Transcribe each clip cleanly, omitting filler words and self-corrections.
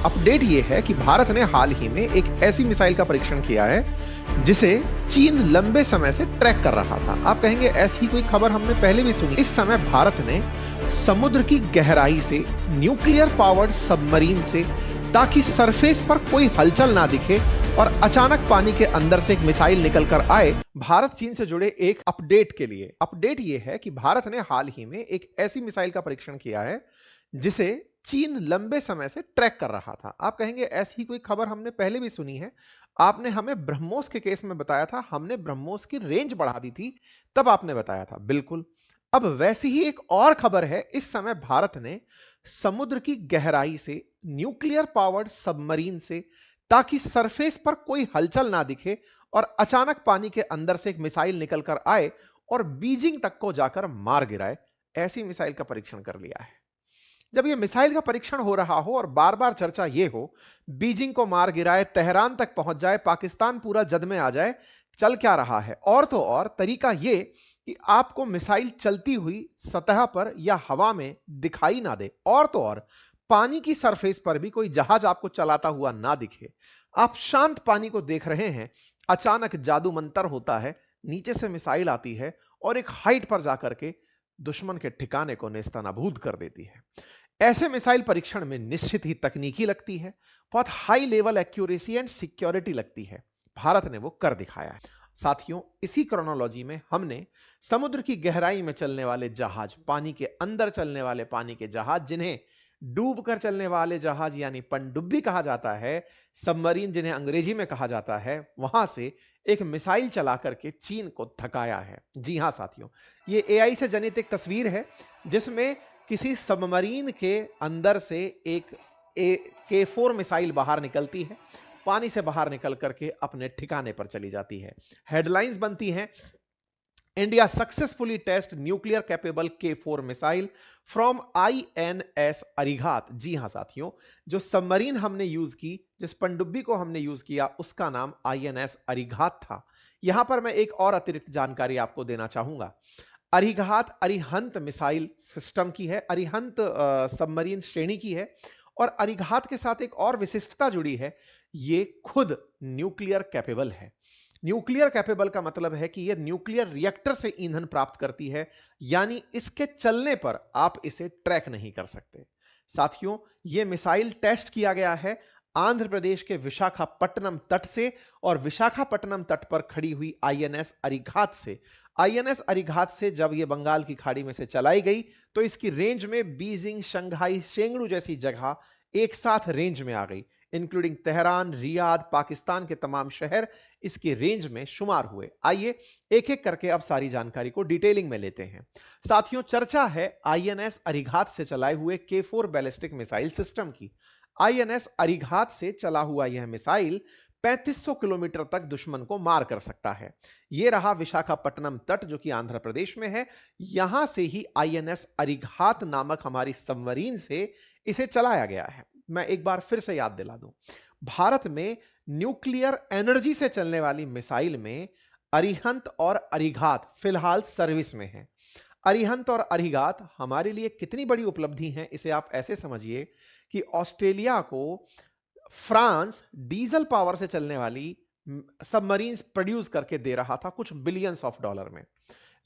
Update ये है कि भारत ने हाल ही में एक ऐसी मिसाइल का परीक्षण किया है जिसे चीन लंबे समय से ट्रैक कर रहा था। आप कहेंगे ऐसी कोई खबर हमने पहले भी सुनी। इस समय भारत ने समुद्र की गहराई से न्यूक्लियर पावर्ड सबमरीन से, ताकि सरफेस पर कोई हलचल ना दिखे और अचानक पानी के अंदर से एक मिसाइल निकल कर आए, भारत चीन से जुड़े एक अपडेट के लिए। अपडेट यह है कि भारत ने हाल ही में एक ऐसी मिसाइल का परीक्षण किया है जिसे चीन लंबे समय से ट्रैक कर रहा था। आप कहेंगे ऐसी कोई खबर हमने पहले भी सुनी है। आपने हमें ब्रह्मोस के केस में बताया था, हमने ब्रह्मोस की रेंज बढ़ा दी थी, तब आपने बताया था। बिल्कुल, अब वैसी ही एक और खबर है। इस समय भारत ने समुद्र की गहराई से न्यूक्लियर पावर्ड सबमरीन से, ताकि सरफेस पर कोई हलचल ना दिखे और अचानक पानी के अंदर से एक मिसाइल निकल कर आए और बीजिंग तक को जाकर मार गिराए, ऐसी मिसाइल का परीक्षण कर लिया है। जब यह मिसाइल का परीक्षण हो रहा हो और बार बार चर्चा यह हो, बीजिंग को मार गिराए, तेहरान तक पहुंच जाए, पाकिस्तान पूरा जद में आ जाए, चल क्या रहा है? और तो और तरीका यह कि आपको मिसाइल चलती हुई सतह पर या हवा में दिखाई ना दे, और तो और पानी की सरफेस पर भी कोई जहाज आपको चलाता हुआ ना दिखे। आप शांत पानी को देख रहे हैं, अचानक जादू मंतर होता है, नीचे से मिसाइल आती है और एक हाइट पर जाकर के दुश्मन के ठिकाने को नेस्तनाबूद कर देती है। ऐसे मिसाइल परीक्षण में निश्चित ही तकनीकी लगती है, बहुत high level accuracy and security लगती है। भारत ने वो कर दिखाया है। साथियों, इसी क्रोनोलॉजी में हमने समुद्र की गहराई में चलने वाले जहाज, पानी के अंदर चलने वाले पानी के जहाज, जिन्हें डूब कर चलने वाले जहाज यानी पनडुब्बी कहा जाता है, सबमरीन जिन्हें अंग्रेजी में कहा जाता है, वहां से एक मिसाइल चला करके चीन को थकाया है। जी हां साथियों, ये एआई से जनित एक तस्वीर है जिसमें किसी सबमरीन के अंदर से एक K4 मिसाइल बाहर निकलती है, पानी से बाहर निकल करके अपने ठिकाने पर चली जाती है। हेडलाइंस बनती हैं, India successfully test nuclear capable K4 missile from INS Arighaat. जी हां साथियों, जो सबमरीन हमने यूज की, जिस पनडुब्बी को हमने यूज किया, उसका नाम INS अरिघात था। यहां पर मैं एक और अतिरिक्त जानकारी आपको देना चाहूंगा। अरिघात अरिहंत मिसाइल सिस्टम की है, अरिहंत सबमरीन श्रेणी की है, और अरिघात के साथ एक और विशिष्टता जुड़ी है, ये खुद न्यूक्लियर कैपेबल है। न्यूक्लियर कैपेबल का मतलब है कि यह न्यूक्लियर रिएक्टर से ईंधन प्राप्त करती है, यानी इसके चलने पर आप इसे ट्रैक नहीं कर सकते। साथियों, यह मिसाइल टेस्ट किया गया है आंध्र प्रदेश के विशाखापट्टनम तट से, और विशाखापट्टनम तट पर खड़ी हुई INS अरिघात से। INS अरिघात से जब यह बंगाल की खाड़ी में से चलाई गई तो इसकी रेंज में बीजिंग, शंघाई, शेंगडू जैसी जगह एक साथ रेंज में आ गई, इंक्लूडिंग तेहरान, रियाद, पाकिस्तान के तमाम शहर इसकी रेंज में शुमार हुए। आइए एक एक करके अब सारी जानकारी को डिटेलिंग में लेते हैं। साथियों, चर्चा है INS अरिघात से चलाए हुए K4 बैलिस्टिक मिसाइल सिस्टम की। INS अरिघात से चला हुआ यह मिसाइल 3500 किलोमीटर तक दुश्मन को मार कर सकता है। यह रहा विशाखापट्टनम तट, जो कि आंध्र प्रदेश में है। यहां से ही INS अरिघात नामक हमारी सबमरीन से इसे चलाया गया है। मैं एक बार फिर से याद दिला दूं, भारत में न्यूक्लियर एनर्जी से चलने वाली मिसाइल में अरिहंत और अरिघात फिलहाल सर्विस में है। अरिहंत और अरिघात हमारे लिए कितनी बड़ी उपलब्धि है, इसे आप ऐसे समझिए कि ऑस्ट्रेलिया को फ्रांस डीजल पावर से चलने वाली सबमरीन्स प्रोड्यूस करके दे रहा था कुछ बिलियंस ऑफ डॉलर में,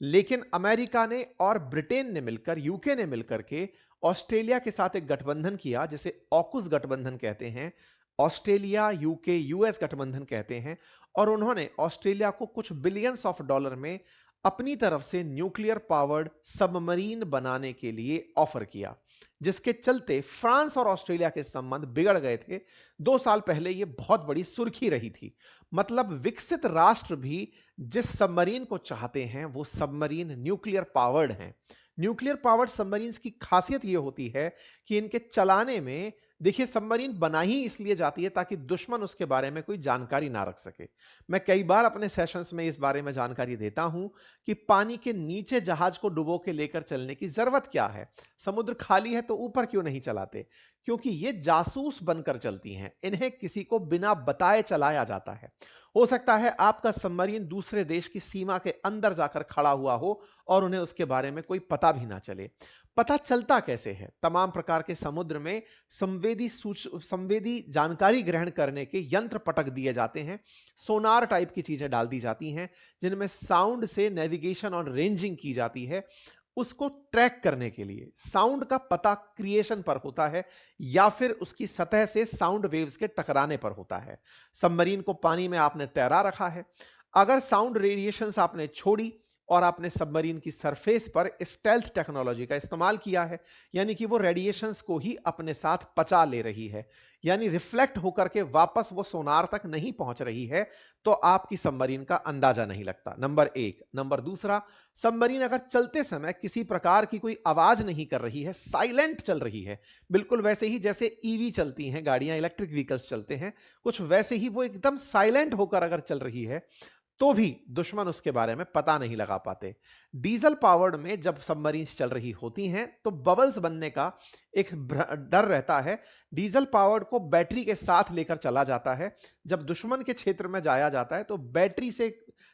लेकिन अमेरिका ने और ब्रिटेन ने मिलकर, यूके ने मिलकर के ऑस्ट्रेलिया के साथ एक गठबंधन किया, जिसे ऑकुस गठबंधन कहते हैं। ऑस्ट्रेलिया, यूके, यूएस गठबंधन कहते हैं। और उन्होंने ऑस्ट्रेलिया को कुछ बिलियंस ऑफ डॉलर में अपनी तरफ से न्यूक्लियर पावर्ड सबमरीन बनाने के लिए ऑफर किया, जिसके चलते फ्रांस और ऑस्ट्रेलिया के संबंध बिगड़ गए थे। 2 साल पहले यह बहुत बड़ी सुर्खी रही थी। मतलब विकसित राष्ट्र भी जिस सबमरीन को चाहते हैं वो सबमरीन न्यूक्लियर पावर्ड हैं। न्यूक्लियर पावर्ड सबमरीन्स की खासियत यह होती है कि इनके चलाने में, देखिए, सबमरीन बना ही इसलिए जाती है ताकि दुश्मन उसके बारे में कोई जानकारी ना रख सके। मैं कई बार अपने सेशंस में इस बारे में जानकारी देता हूं कि पानी के नीचे जहाज को डुबो के लेकर चलने की जरूरत क्या है, समुद्र खाली है तो ऊपर क्यों नहीं चलाते? क्योंकि ये जासूस बनकर चलती हैं, इन्हें किसी को बिना बताए चलाया जाता है। हो सकता है आपका सबमरीन दूसरे देश की सीमा के अंदर जाकर खड़ा हुआ हो और उन्हें उसके बारे में कोई पता भी ना चले। पता चलता कैसे है? तमाम प्रकार के समुद्र में संवेदी जानकारी ग्रहण करने के यंत्र पटक दिए जाते हैं। सोनार टाइप की चीजें डाल दी जाती हैं, जिनमें साउंड से नेविगेशन और रेंजिंग की जाती है। उसको ट्रैक करने के लिए साउंड का पता क्रिएशन पर होता है या फिर उसकी सतह से साउंड वेव्स के टकराने पर होता है। सबमरीन को पानी में आपने तैरा रखा है, अगर साउंड रेडिएशंस आपने छोड़ी और आपने सबमरीन की सरफेस पर स्टेल्थ टेक्नोलॉजी का इस्तेमाल किया है, यानी कि वो रेडिएशंस को ही अपने साथ पचा ले रही है, यानी रिफ्लेक्ट होकर के वापस वो सोनार तक नहीं पहुंच रही है, तो आपकी सबमरीन का अंदाजा नहीं लगता। नंबर एक। नंबर दूसरा, सबमरीन अगर चलते समय किसी प्रकार की कोई आवाज नहीं कर रही है, साइलेंट चल रही है, बिल्कुल वैसे ही जैसे ईवी चलती हैं गाड़ियां, इलेक्ट्रिक व्हीकल्स चलते हैं, कुछ वैसे ही वो एकदम साइलेंट होकर अगर चल रही है, तो भी दुश्मन उसके बारे में पता नहीं लगा पाते। डीजल पावर्ड में जब सबमरीन्स चल रही होती हैं तो बबल्स बनने का एक डर रहता है। डीजल पावर्ड को बैटरी के साथ लेकर चला जाता है। जब दुश्मन के क्षेत्र में जाया जाता है तो बैटरी से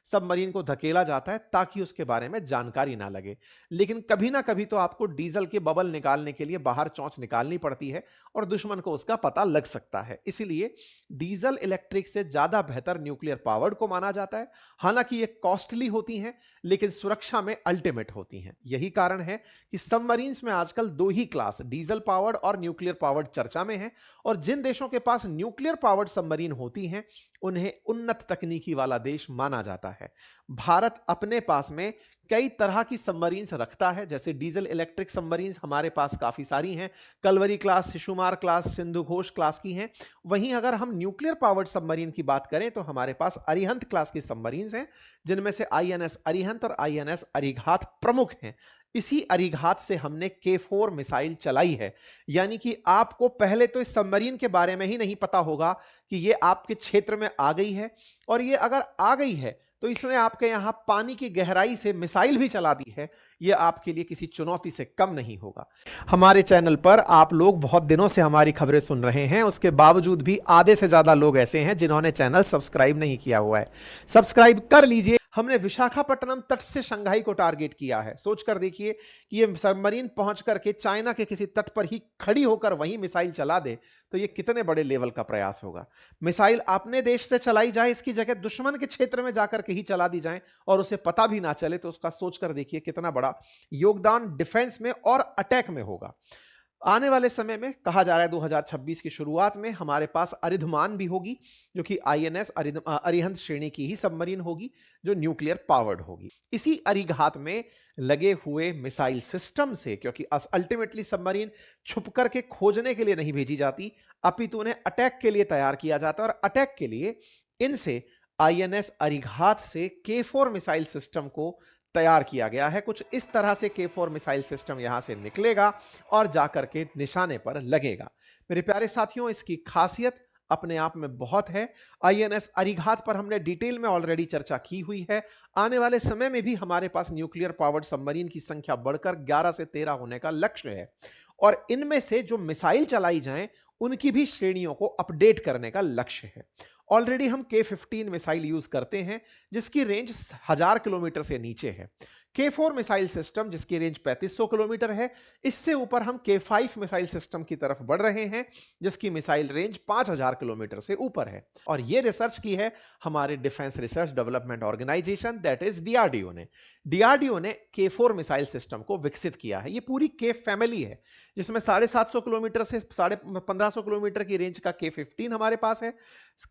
सबमरीन को धकेला जाता है ताकि उसके बारे में जानकारी ना लगे। लेकिन कभी ना कभी तो आपको डीजल के बबल निकालने के लिए बाहर चोंच निकालनी पड़ती है और दुश्मन को उसका पता लग सकता है। इसीलिए डीजल इलेक्ट्रिक से ज्यादा बेहतर न्यूक्लियर पावर्ड को माना जाता है। हालांकि ये कॉस्टली होती हैं लेकिन सुरक्षा में अल्टीमेट होती हैं। यही कारण है कि सबमरीन्स में आजकल दो ही क्लास, डीजल पावर्ड और न्यूक्लियर पावर्ड, चर्चा में है। और जिन देशों के पास न्यूक्लियर पावर्ड सबमरीन होती हैं उन्हें उन्नत तकनीकी वाला देश माना जाता है। भारत अपने पास में कई तरह की सबमरीन्स रखता है, जैसे डीजल इलेक्ट्रिक सबमरीन्स हमारे पास काफी सारी हैं। Kalvari class, Shishumar class, Sindhu Ghosh class की हैं। वहीं अगर हम न्यूक्लियर पावर्ड सबमरीन की बात करें तो हमारे पास अरिहंत क्लास की सबमरीन्स हैं, जिनमें से आईएनएस अरिहंत और आईएनएस अरिघात प्रमुख हैं। इसी अरिघात से हमने K4 मिसाइल चलाई है। यानी कि आपको पहले तो इस सबमरीन के बारे में ही नहीं पता होगा कि ये आपके क्षेत्र में आ गई है, और ये अगर आ गई है तो इसने आपके यहां पानी की गहराई से मिसाइल भी चला दी है। यह आपके लिए किसी चुनौती से कम नहीं होगा। हमारे चैनल पर आप लोग बहुत दिनों से हमारी खबरें सुन रहे हैं, उसके बावजूद भी आधे से ज्यादा लोग ऐसे हैं जिन्होंने चैनल सब्सक्राइब नहीं किया हुआ है। सब्सक्राइब कर लीजिए। हमने विशाखापट्टनम तट से शंघाई को टारगेट किया है। सोचकर देखिए कि ये सबमरीन पहुंच करके चाइना के किसी तट पर ही खड़ी होकर वहीं मिसाइल चला दे तो ये कितने बड़े लेवल का प्रयास होगा। मिसाइल अपने देश से चलाई जाए, इसकी जगह दुश्मन के क्षेत्र में जाकर के ही चला दी जाए और उसे पता भी ना चले, तो उसका सोचकर देखिए कितना बड़ा योगदान डिफेंस में और अटैक में होगा। आने वाले समय में कहा जा रहा है 2026 की शुरुआत में हमारे पास अरिधमान भी होगी, जो कि आईएनएस अरिहंत श्रेणी की ही सबमरीन होगी, जो न्यूक्लियर पावर्ड होगी। इसी अरिघात में लगे हुए मिसाइल सिस्टम से, क्योंकि अल्टीमेटली सबमरीन छुप करके खोजने के लिए नहीं भेजी जाती, अपितु उन्हें अटैक के लिए तैयार किया जाता है, और अटैक के लिए इनसे आईएनएस अरिघात से K4 मिसाइल सिस्टम को तैयार किया गया है। कुछ इस तरह से K4 मिसाइल सिस्टम यहां से निकलेगा और जाकर के निशाने पर लगेगा। मेरे प्यारे साथियों, इसकी खासियत अपने आप में बहुत है। आईएनएस अरिघात पर हमने डिटेल में ऑलरेडी चर्चा की हुई है। आने वाले समय में भी हमारे पास न्यूक्लियर पावर्ड सबमरीन की संख्या बढ़कर 11 से 13 होने का लक्ष्य है, और इनमें से जो मिसाइल चलाई जाएं उनकी भी श्रेणियों को अपडेट करने का लक्ष्य है। ऑलरेडी हम K15 मिसाइल यूज करते हैं, जिसकी रेंज 1000 किलोमीटर से नीचे है। K4 मिसाइल सिस्टम जिसकी रेंज 3500 किलोमीटर है, इससे ऊपर हम K5 मिसाइल सिस्टम की तरफ बढ़ रहे हैं, जिसकी मिसाइल रेंज 5000 किलोमीटर से ऊपर है। और यह रिसर्च की है हमारे defence research development organisation, that is DRDO ने। DRDO ने K4 मिसाइल सिस्टम को विकसित किया है। यह पूरी K फैमिली है, जिसमें 750 किलोमीटर से 1550 किलोमीटर की रेंज का K15 हमारे पास है।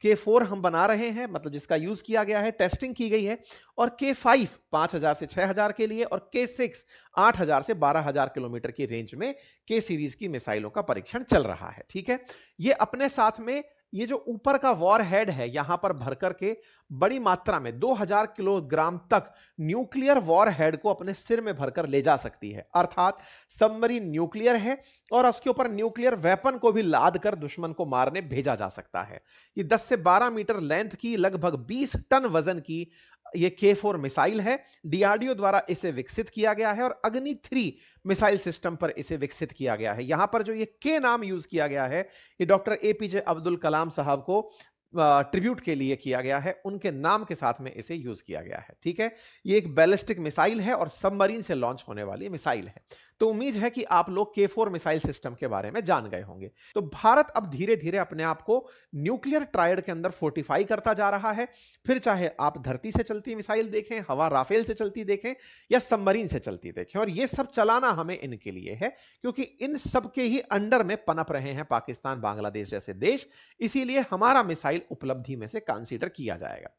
K4 हम बना रहे हैं, मतलब जिसका यूज किया गया है, टेस्टिंग की गई है। और K5 5000 से 6000 के लिए, और K6 8000 से 12000 किलोमीटर की रेंज में K सीरीज की मिसाइलों का परीक्षण चल रहा है। ठीक है, ये अपने साथ में ये जो ऊपर का वॉर हेड है, यहां पर भर करके बड़ी मात्रा में 2000 किलोग्राम तक न्यूक्लियर वॉर हेड को अपने सिर में भरकर ले जा सकती है। अर्थात सबमरीन न्यूक्लियर है और उसके ऊपर न्यूक्लियर वेपन को भी लाद कर दुश्मन को मारने भेजा जा सकता है। ये 10 से 12 मीटर लेंथ की, लगभग 20 टन वजन की ये K4 मिसाइल है। DRDO द्वारा इसे विकसित किया गया है और अग्नि 3 मिसाइल सिस्टम पर इसे विकसित किया गया है। यहां पर जो ये K नाम यूज किया गया है, ये डॉक्टर APJ अब्दुल कलाम साहब को ट्रिब्यूट के लिए किया गया है, उनके नाम के साथ में इसे यूज किया गया है। ठीक है, ये एक बैलिस्टिक मिसाइल है और सबमरीन से लॉन्च होने वाली मिसाइल है। तो उम्मीद है कि आप लोग K4 मिसाइल सिस्टम के बारे में जान गए होंगे। तो भारत अब धीरे धीरे अपने आप को न्यूक्लियर ट्रायड के अंदर फोर्टिफाई करता जा रहा है। फिर चाहे आप धरती से चलती मिसाइल देखें, हवा राफेल से चलती देखें या सबमरीन से चलती देखें, और ये सब चलाना हमें इनके लिए है क्योंकि इन सब के ही अंडर में पनप रहे हैं पाकिस्तान, बांग्लादेश जैसे देश। इसीलिए हमारा मिसाइल उपलब्धि में से कंसीडर किया जाएगा।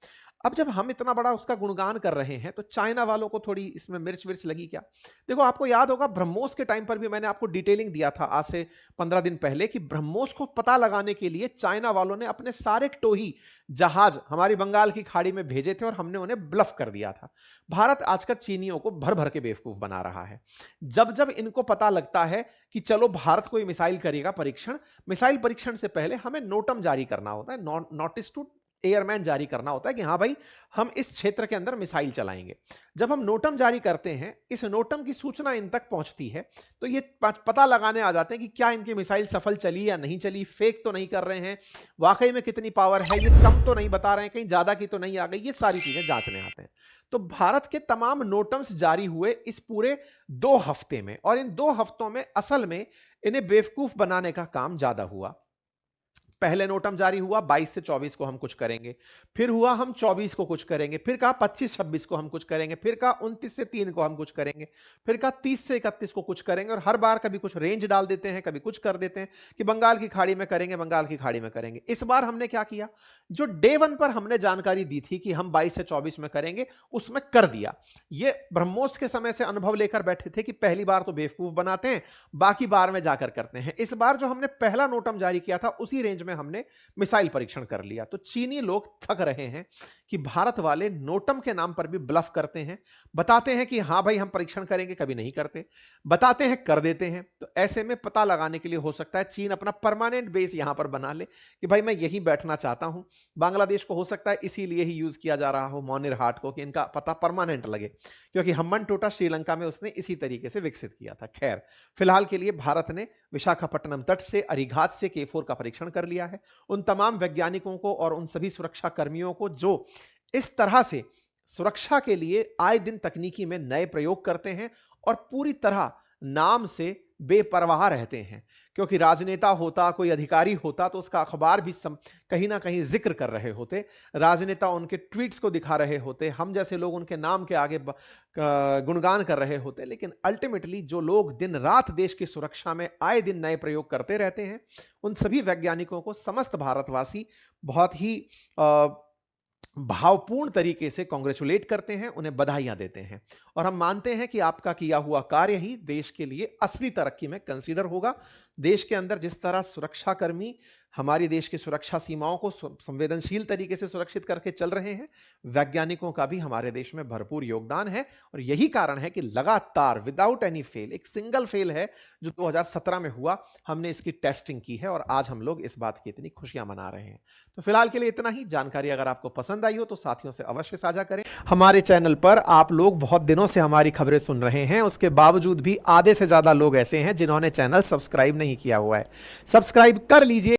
अब जब हम इतना बड़ा उसका गुणगान कर रहे हैं तो चाइना वालों को थोड़ी इसमें मिर्च विर्च लगी क्या? देखो, आपको याद होगा ब्रह्मोस के टाइम पर भी मैंने आपको डिटेलिंग दिया था आज से 15 दिन पहले कि ब्रह्मोस को पता लगाने के लिए चाइना वालों ने अपने सारे टोही जहाज हमारी बंगाल की खाड़ी में भेजे थे और हमने उन्हें ब्लफ कर दिया था। भारत आजकल चीनियों को भर भर के बेवकूफ बना रहा है। जब जब इनको पता लगता है कि चलो भारत कोई मिसाइल करेगा परीक्षण, मिसाइल परीक्षण से पहले हमें नोटम जारी करना होता है, नोटिस टू एयरमैन जारी करना होता है कि हाँ भाई, हम इस क्षेत्र के अंदर मिसाइल चलाएंगे। जब हम नोटम जारी करते हैं, इस नोटम की सूचना इन तक पहुंचती है तो ये पता लगाने आ जाते हैं कि क्या इनकी मिसाइल सफल चली या नहीं चली, फेक तो नहीं कर रहे हैं, वाकई में कितनी पावर है, ये कम तो नहीं बता रहे हैं, कहीं ज्यादा की तो नहीं आ गई, ये सारी चीजें जांचने आते हैं। तो भारत के तमाम नोटम्स जारी हुए इस पूरे 2 हफ्ते में, और इन 2 हफ्तों में असल में इन्हें बेवकूफ बनाने का काम ज्यादा हुआ। पहले नोटम जारी हुआ 22 से 24 को हम कुछ करेंगे, फिर हुआ हम 24 को कुछ करेंगे, फिर कहा 25-26 को हम कुछ करेंगे, फिर कहा 29 से 3 को हम कुछ करेंगे, फिर कहा 30 से 31 को कुछ करेंगे, और हर बार कभी कुछ रेंज डाल देते हैं, कभी कुछ कर देते हैं कि बंगाल की खाड़ी में करेंगे, बंगाल की खाड़ी में करेंगे। इस बार हमने क्या किया, जो डे 1 पर हमने जानकारी दी थी कि हम 22 से 24 में करेंगे, उसमें कर दिया। ये ब्रह्मोस के समय से अनुभव लेकर बैठे थे कि पहली बार तो बेवकूफ बनाते हैं, बाकी बार में जाकर करते हैं। इस बार जो हमने पहला नोटम जारी किया था उसी रेंज में हमने मिसाइल परीक्षण कर लिया। तो चीनी लोग थक रहे हैं कि भारत वाले नोटम के नाम पर भी ब्लफ करते हैं, बताते हैं कि हां भाई हम परीक्षण करेंगे, कभी नहीं करते, बताते हैं कर देते हैं। तो ऐसे में पता लगाने के लिए हो सकता है चीन अपना परमानेंट बेस यहां पर बना ले कि भाई मैं यहीं बैठना चाहता हूं। बांग्लादेश को हो सकता है इसीलिए ही यूज किया जा रहा हो मोनिर हाट को कि इनका पता परमानेंट लगे, क्योंकि हम्बनटोटा श्रीलंका में उसने इसी तरीके से विकसित किया था। खैर, फिलहाल के लिए भारत ने विशाखापट्टनम तट से अरिघात से K4 का परीक्षण कर लिया है। उन तमाम वैज्ञानिकों को और उन सभी सुरक्षा कर्मियों को जो इस तरह से सुरक्षा के लिए आए दिन तकनीकी में नए प्रयोग करते हैं और पूरी तरह नाम से बेपरवाह रहते हैं, क्योंकि राजनेता होता, कोई अधिकारी होता तो उसका अखबार भी कहीं ना कहीं जिक्र कर रहे होते, राजनेता उनके ट्वीट्स को दिखा रहे होते, हम जैसे लोग उनके नाम के आगे गुणगान कर रहे होते। लेकिन अल्टीमेटली जो लोग दिन रात देश की सुरक्षा में आए दिन नए प्रयोग करते रहते हैं, उन सभी वैज्ञानिकों को समस्त भारतवासी बहुत ही भावपूर्ण तरीके से कांग्रेचुलेट करते हैं, उन्हें बधाइयां देते हैं, और हम मानते हैं कि आपका किया हुआ कार्य ही देश के लिए असली तरक्की में कंसीडर होगा। देश के अंदर जिस तरह सुरक्षाकर्मी हमारी देश की सुरक्षा सीमाओं को संवेदनशील तरीके से सुरक्षित करके चल रहे हैं, वैज्ञानिकों का भी हमारे देश में भरपूर योगदान है। और यही कारण है कि लगातार विदाउट एनी फेल, एक सिंगल फेल है जो 2017 में हुआ, हमने इसकी टेस्टिंग की है और आज हम लोग इस बात की इतनी खुशियां मना रहे हैं। तो फिलहाल के लिए इतना ही। जानकारी अगर आपको पसंद आई हो तो साथियों से अवश्य साझा करें। हमारे चैनल पर आप लोग बहुत दिनों से हमारी खबरें सुन रहे हैं, उसके बावजूद भी आधे से ज्यादा लोग ऐसे हैं जिन्होंने चैनल सब्सक्राइब नहीं किया हुआ है। सब्सक्राइब कर लीजिए।